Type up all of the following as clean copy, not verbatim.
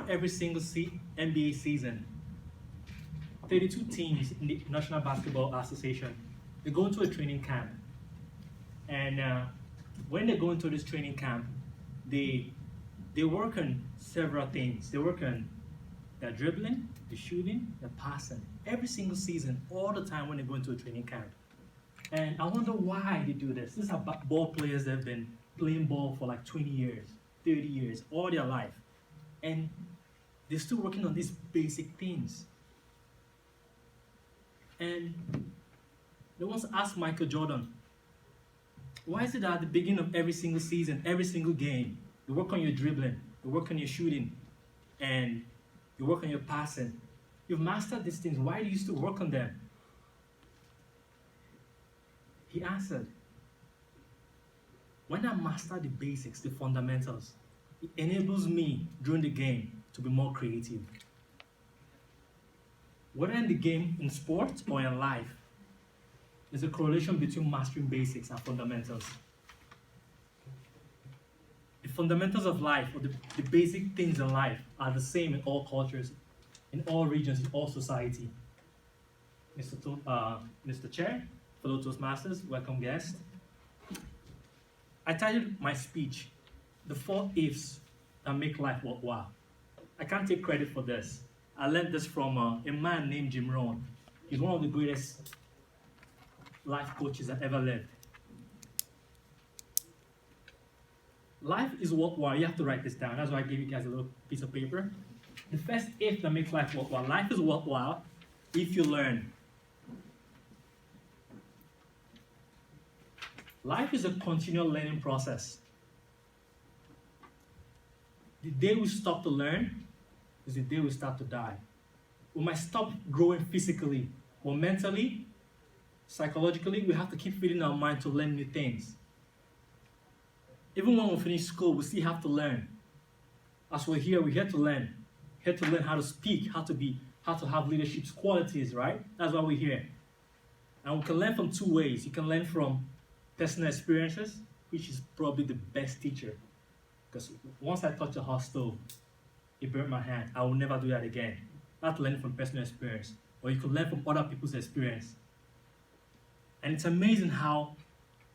every single NBA season, 32 teams in the National Basketball Association, they go into a training camp. And when they go into this training camp, they work on several things. They work on their dribbling, the shooting, the passing. Every single season, all the time when they go into a training camp. And I wonder why they do this. These are ball players that have been playing ball for like 20 years, 30 years, all their life. And they're still working on these basic things. And they once asked Michael Jordan, why is it that at the beginning of every single season, every single game, you work on your dribbling, you work on your shooting, and you work on your passing? You've mastered these things. Why do you still work on them? He answered, when I master the basics, the fundamentals, it enables me during the game to be more creative. Whether in the game, in sport, or in life, there's a correlation between mastering basics and fundamentals. The fundamentals of life, or the basic things in life, are the same in all cultures, in all regions, in all society. Mr. Chair, fellow Toastmasters, welcome guests. I titled my speech, The 4 Ifs That Make Life Worthwhile. I can't take credit for this. I learned this from a man named Jim Rohn. He's one of the greatest life coaches that ever lived. Life is worthwhile. You have to write this down. That's why I gave you guys a little piece of paper. The first if that makes life worthwhile. Life is worthwhile if you learn. Life is a continual learning process. The day we stop to learn is the day we start to die. We might stop growing physically, but mentally, psychologically, we have to keep feeding our mind to learn new things. Even when we finish school, we still have to learn. As we're here to learn. Here to learn how to speak, how to have leadership qualities, right? That's why we're here. And we can learn from 2 ways. You can learn from personal experiences, which is probably the best teacher. Because once I touched a hot stove, it burnt my hand. I will never do that again. That's learning from personal experience. Or you can learn from other people's experience. And it's amazing how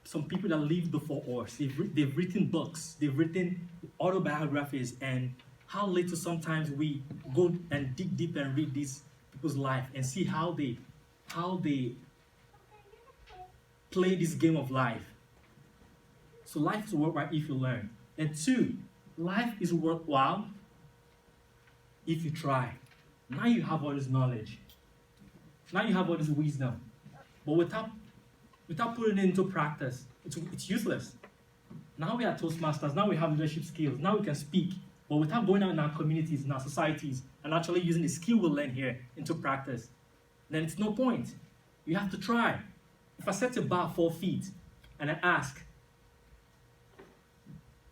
some people that lived before us, they've written books, they've written autobiographies, and how little sometimes we go and dig deep and read these people's life and see how they play this game of life. So life is worthwhile if you learn. And 2, life is worthwhile if you try. Now you have all this knowledge. Now you have all this wisdom. But without putting it into practice, it's useless. Now we are Toastmasters. Now we have leadership skills. Now we can speak. But without going out in our communities, in our societies, and actually using the skill we learn here into practice, then it's no point. You have to try. If I set a bar 4 feet and I ask,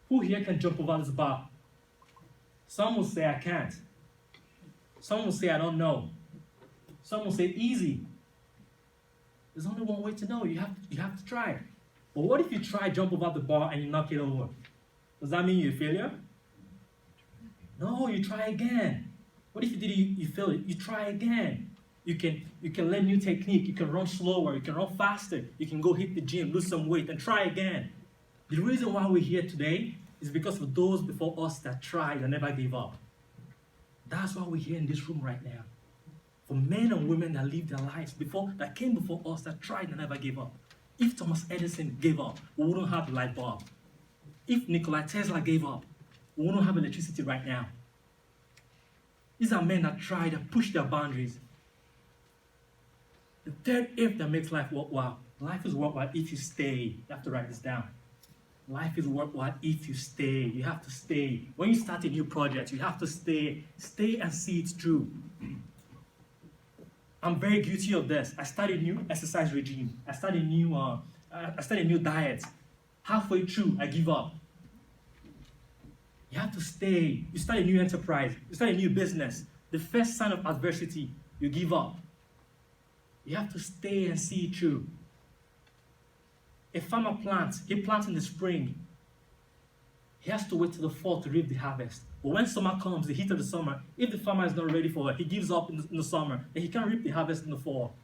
who here can jump over this bar? Some will say I can't. Some will say I don't know. Some will say easy. There's only one way to know. You have to try. But what if you try jump over the bar and you knock it over? Does that mean you're a failure? No, you try again. What if you fail it? You try again. You can learn new technique. You can run slower. You can run faster. You can go hit the gym, lose some weight, and try again. The reason why we're here today is because of those before us that tried and never gave up. That's why we're here in this room right now. For men and women that lived their lives that came before us that tried and never gave up. If Thomas Edison gave up, we wouldn't have the light bulb. If Nikola Tesla gave up, we wouldn't have electricity right now. These are men that tried and pushed their boundaries. The 3rd if that makes life worthwhile. Life is worthwhile if you stay. You have to write this down. Life is worthwhile if you stay. You have to stay. When you start a new project, you have to stay. Stay and see it through. I'm very guilty of this. I started a new exercise regime. I started a new diet. Halfway through, I give up. You have to stay. You start a new enterprise. You start a new business. The first sign of adversity, you give up. You have to stay and see it through. A farmer plants. He plants in the spring. He has to wait till the fall to reap the harvest. But when summer comes, the heat of the summer, if the farmer is not ready for it, he gives up in the summer, and he can't reap the harvest in the fall.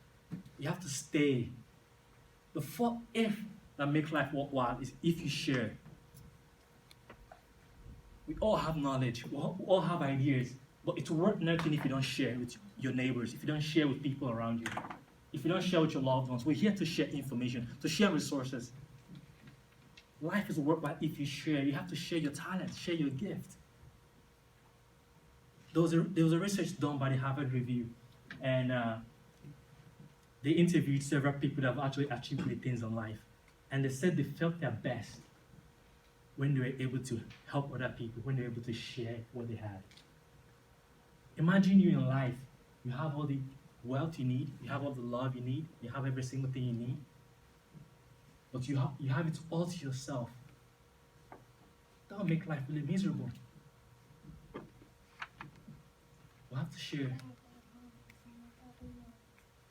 You have to stay. The fourth if that makes life worthwhile is if you share. We all have knowledge, we all have ideas, but it's worth nothing if you don't share with your neighbors, if you don't share with people around you, if you don't share with your loved ones. We're here to share information, to share resources. Life is worthwhile if you share. You have to share your talent, share your gift. There was a research done by the Harvard Review, and they interviewed several people that have actually achieved great things in life. And they said they felt their best when they were able to help other people, when they were able to share what they had. Imagine you in life, you have all the wealth you need, you have all the love you need, you have every single thing you need, but you have it all to yourself. That will make life really miserable. We have to share.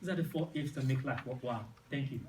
These are the 4 ifs that make life worthwhile. Thank you.